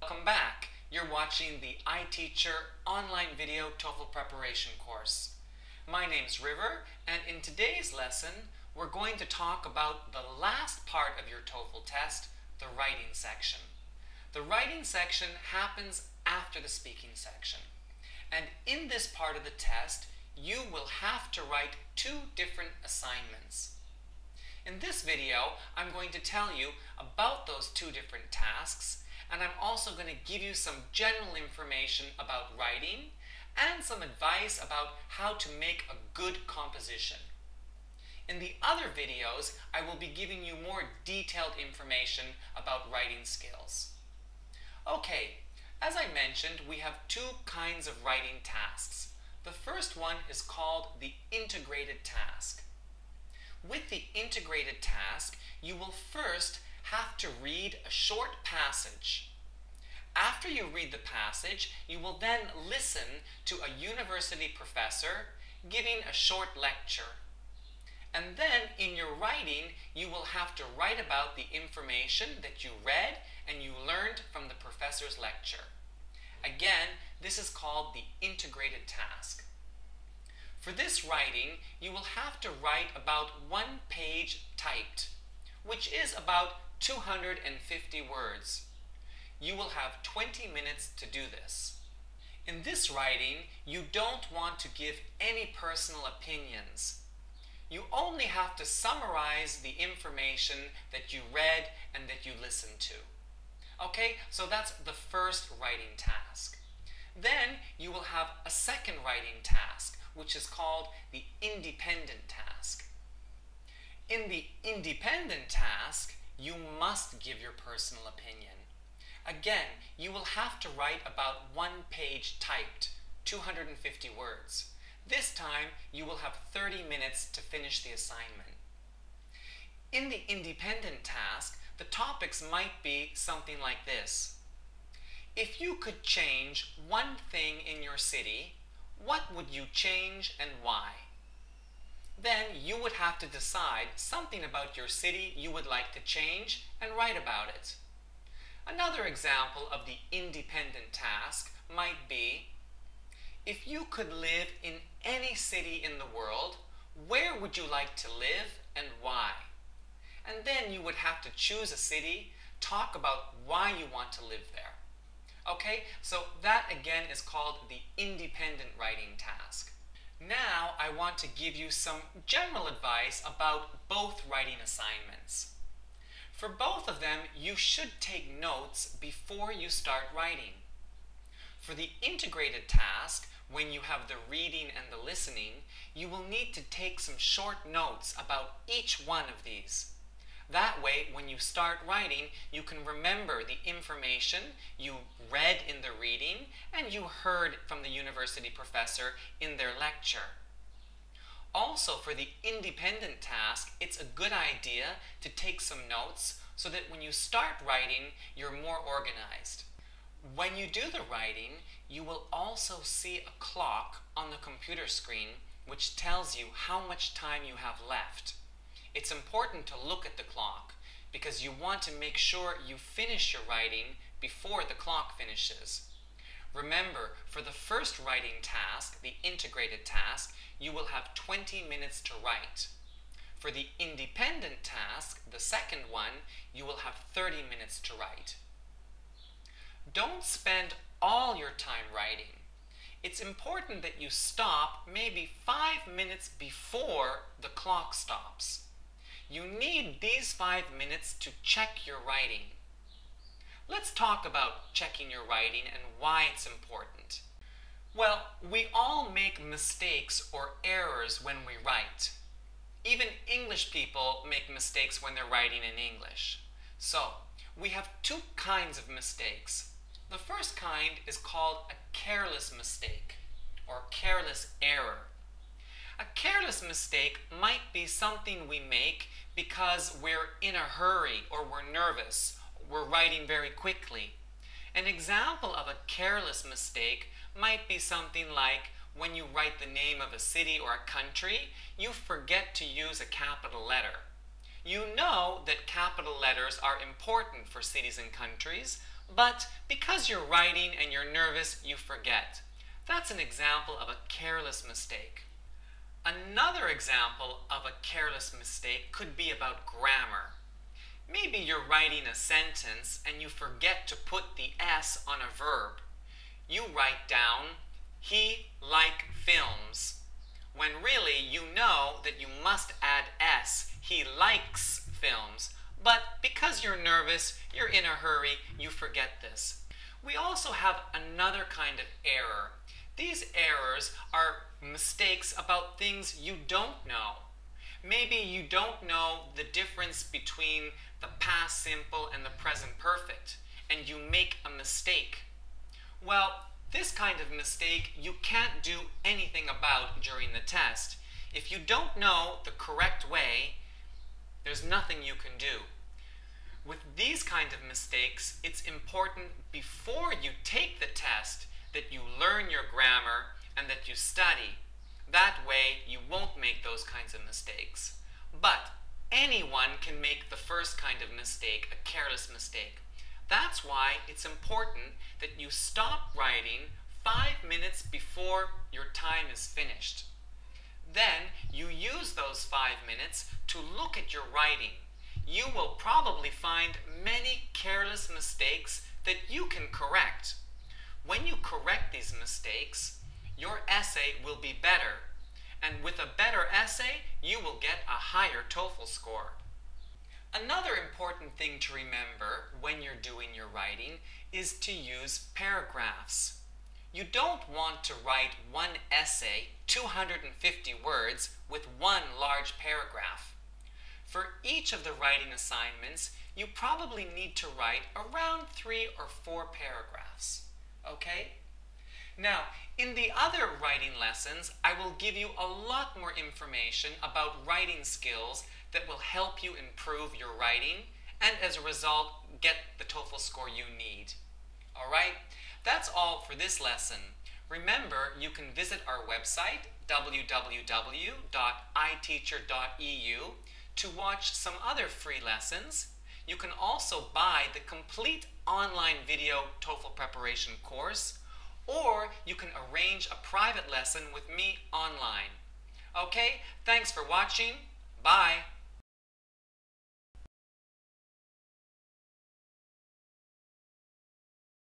Welcome back. You're watching the iTeacher online video TOEFL preparation course. My name's River, and in today's lesson, we're going to talk about the last part of your TOEFL test, the writing section. The writing section happens after the speaking section. And in this part of the test, you will have to write two different assignments. In this video, I'm going to tell you about those two different tasks, and I'm also going to give you some general information about writing and some advice about how to make a good composition. In the other videos, I will be giving you more detailed information about writing skills. Okay, as I mentioned, we have two kinds of writing tasks. The first one is called the integrated task. With the integrated task, you will first have to read a short passage. After you read the passage, you will then listen to a university professor giving a short lecture. And then in your writing, you will have to write about the information that you read and you learned from the professor's lecture. Again, this is called the integrated task. For this writing, you will have to write about 1 page typed, which is about 250 words. You will have 20 minutes to do this. In this writing, you don't want to give any personal opinions. You only have to summarize the information that you read and that you listened to. Okay, so that's the first writing task. Then you will have a second writing task, which is called the independent task. In the independent task, you must give your personal opinion. Again, you will have to write about 1 page typed, 250 words. This time, you will have 30 minutes to finish the assignment. In the independent task, the topics might be something like this. If you could change one thing in your city, what would you change and why? Then you would have to decide something about your city you would like to change and write about it. Another example of the independent task might be, if you could live in any city in the world, where would you like to live and why? And then you would have to choose a city, talk about why you want to live there. Okay, so that again is called the independent writing task. Now I want to give you some general advice about both writing assignments. For both of them, you should take notes before you start writing. For the integrated task, when you have the reading and the listening, you will need to take some short notes about each one of these. That way, when you start writing, you can remember the information you read in the reading and you heard from the university professor in their lecture. Also, for the independent task, it's a good idea to take some notes so that when you start writing, you're more organized. When you do the writing, you will also see a clock on the computer screen which tells you how much time you have left. It's important to look at the clock because you want to make sure you finish your writing before the clock finishes. Remember, for the first writing task, the integrated task, you will have 20 minutes to write. For the independent task, the second one, you will have 30 minutes to write. Don't spend all your time writing. It's important that you stop maybe 5 minutes before the clock stops. You need these 5 minutes to check your writing. Let's talk about checking your writing and why it's important. Well, we all make mistakes or errors when we write. Even English people make mistakes when they're writing in English. So, we have two kinds of mistakes. The first kind is called a careless mistake or careless error. A careless mistake might be something we make because we're in a hurry or we're nervous, we're writing very quickly. An example of a careless mistake might be something like when you write the name of a city or a country, you forget to use a capital letter. You know that capital letters are important for cities and countries, But because you're writing and you're nervous, you forget. That's an example of a careless mistake. Another example of a careless mistake could be about grammar. Maybe you're writing a sentence and you forget to put the S on a verb. You write down, he like films, when really you know that you must add S, he likes films. But because you're nervous, you're in a hurry, you forget this. We also have another kind of error. These errors are mistakes about things you don't know. Maybe you don't know the difference between the past simple and the present perfect, and you make a mistake. Well, this kind of mistake you can't do anything about during the test. If you don't know the correct way, there's nothing you can do. With these kind of mistakes, it's important before you take the test that you learn your grammar and that you study. That way, you won't make those kinds of mistakes. But anyone can make the first kind of mistake, a careless mistake. That's why it's important that you stop writing 5 minutes before your time is finished. Then you use those 5 minutes to look at your writing. You will probably find many careless mistakes that you can correct. When you correct these mistakes, your essay will be better. And with a better essay, you will get a higher TOEFL score. Another important thing to remember when you're doing your writing is to use paragraphs. You don't want to write one essay, 250 words, with one large paragraph. For each of the writing assignments, you probably need to write around 3 or 4 paragraphs. Okay? Now, in the other writing lessons, I will give you a lot more information about writing skills that will help you improve your writing and as a result, get the TOEFL score you need. Alright? That's all for this lesson. Remember, you can visit our website, www.iteacher.eu, to watch some other free lessons. You can also buy the complete online video TOEFL preparation course, or you can arrange a private lesson with me online. Okay, thanks for watching. Bye.